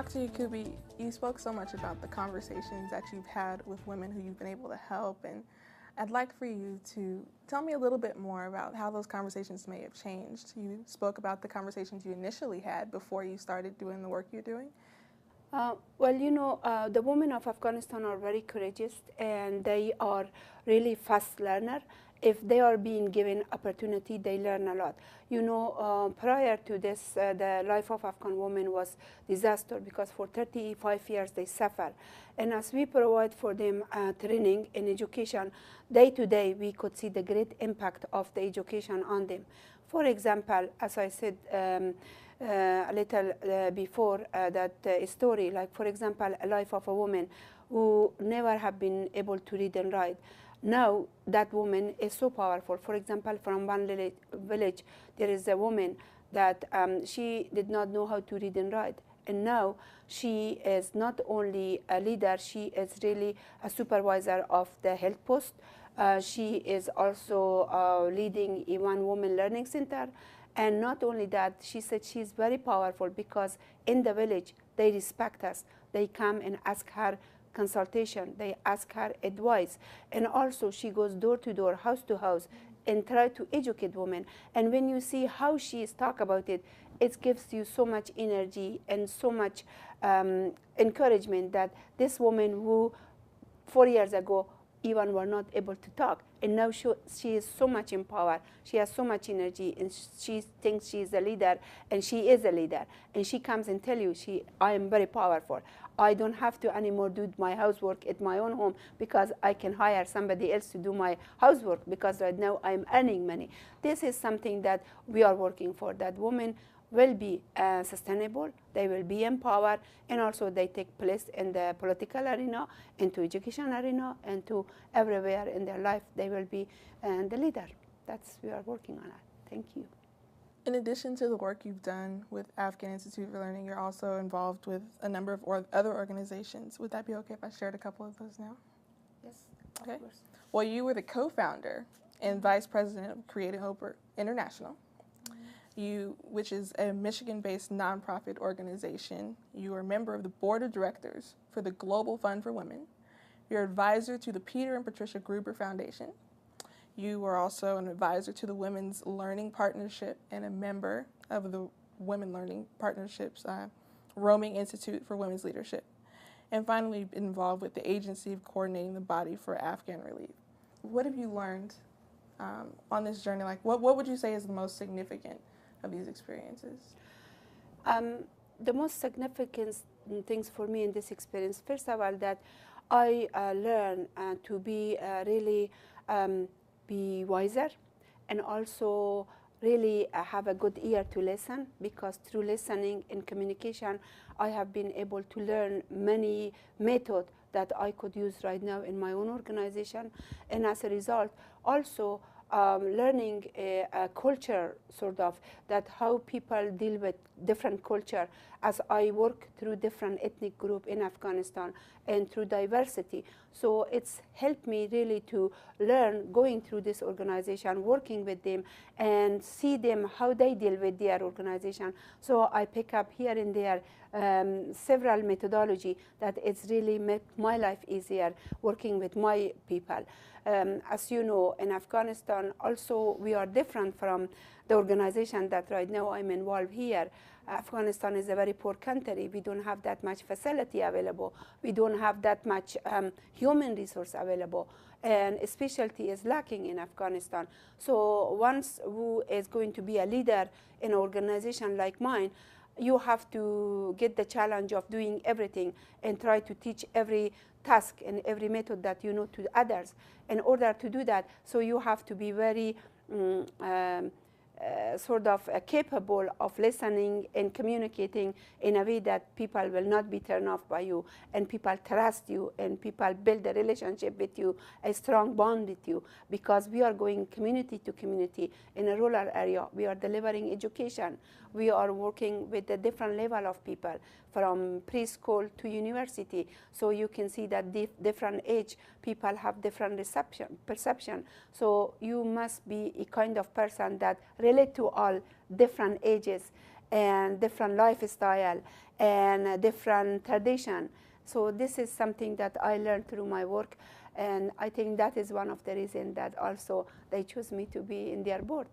Dr. Yakubi, you spoke so much about the conversations that you've had with women who you've been able to help, and I'd like for you to tell me a little bit more about how those conversations may have changed. You spoke about the conversations you initially had before you started doing the work you're doing. The women of Afghanistan are very courageous and they are really fast learner. If they are being given opportunity, they learn a lot. Prior to this, the life of Afghan women was disaster because for 35 years they suffer. And as we provide for them training and education, day to day we could see the great impact of the education on them. For example, as I said, a little before that story, like for example, a life of a woman who never have been able to read and write. Now that woman is so powerful. For example, from one village, there is a woman that she did not know how to read and write. And now she is not only a leader, she is really a supervisor of the health post. She is also leading a one woman learning center. And not only that, she said she's very powerful because in the village, they respect us. They come and ask her consultation. They ask her advice. And also, she goes door to door, house to house, and try to educate women. And when you see how she is talk about it, it gives you so much energy and so much encouragement that this woman who 4 years ago even were not able to talk. And now she is so much empowered. She has so much energy, and she thinks she is a leader, and she is a leader. And she comes and tell you, I am very powerful. I don't have to anymore do my housework at my own home because I can hire somebody else to do my housework because right now I'm earning money. This is something that we are working for, that women will be sustainable, they will be empowered, and also they take place in the political arena, into education arena, and to everywhere in their life they will be the leader. We are working on it. Thank you. In addition to the work you've done with Afghan Institute for Learning, you're also involved with a number of other organizations. Would that be okay if I shared a couple of those now? Yes, okay. Of course. Well, you were the co-founder and vice president of Creating Hope International, which is a Michigan-based nonprofit organization. You are a member of the board of directors for the Global Fund for Women. You're advisor to the Peter and Patricia Gruber Foundation. You are also an advisor to the Women's Learning Partnership and a member of the Women Learning Partnership's Roaming Institute for Women's Leadership. And finally, you've been involved with the agency of coordinating the body for Afghan relief. What have you learned on this journey? Like, what would you say is the most significant of these experiences? The most significant things for me in this experience, first of all, that I learned to be really be wiser, and also really have a good ear to listen, because through listening and communication, I have been able to learn many methods that I could use right now in my own organization. And as a result, also learning a culture, sort of, that how people deal with different culture, as I work through different ethnic group in Afghanistan and through diversity. So it's helped me really to learn, going through this organization, working with them, and see them how they deal with their organization. So I pick up here and there several methodology that it's really made my life easier working with my people. As you know, in Afghanistan, also we are different from the organization that right now I'm involved here. Afghanistan is a very poor country. We don't have that much facility available. We don't have that much human resource available. And specialty is lacking in Afghanistan. So once who is going to be a leader in an organization like mine, you have to get the challenge of doing everything and try to teach every task and every method that you know to others. In order to do that, so you have to be very capable of listening and communicating in a way that people will not be turned off by you, and people trust you, and people build a relationship with you, a strong bond with you, because we are going community to community in a rural area. We are delivering education. We are working with a different level of people, from preschool to university. So you can see that different age people have different perception. So you must be a kind of person that relate to all different ages and different lifestyle and different tradition. So this is something that I learned through my work, and I think that is one of the reasons that also they choose me to be in their board.